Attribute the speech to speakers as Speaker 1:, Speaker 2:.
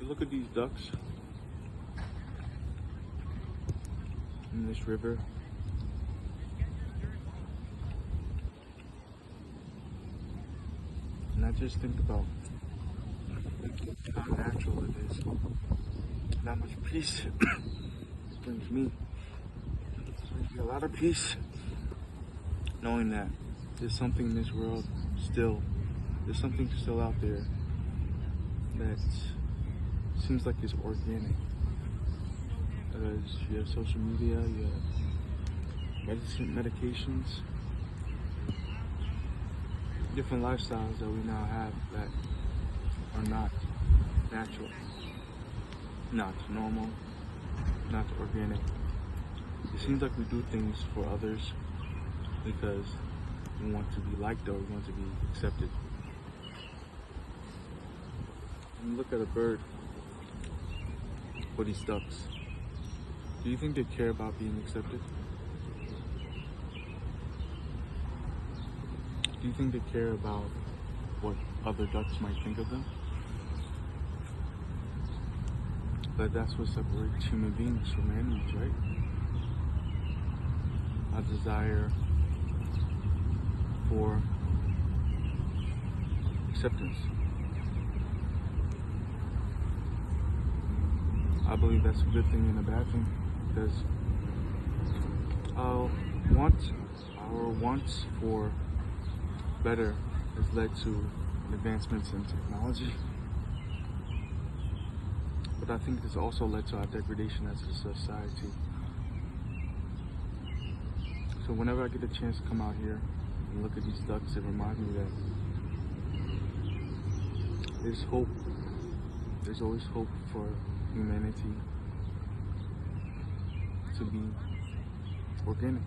Speaker 1: You look at these ducks in this river. And I just think about how natural it is, and how much peace it brings me. It brings me a lot of peace, knowing that there's something in this world there's something still out there that seems like it's organic. Because you have social media, you have medications, different lifestyles that we now have that are not natural, not normal, not organic. It seems like we do things for others because we want to be liked or we want to be accepted. And look at a bird or these ducks. Do you think they care about being accepted? Do you think they care about what other ducks might think of them? But that's what separates human beings from animals, right? A desire for acceptance. I believe that's a good thing and a bad thing, because our wants for better has led to advancements in technology. But I think it's also led to our degradation as a society. So whenever I get a chance to come out here and look at these ducks, it reminds me that there's hope. There's always hope for humanity to be organic.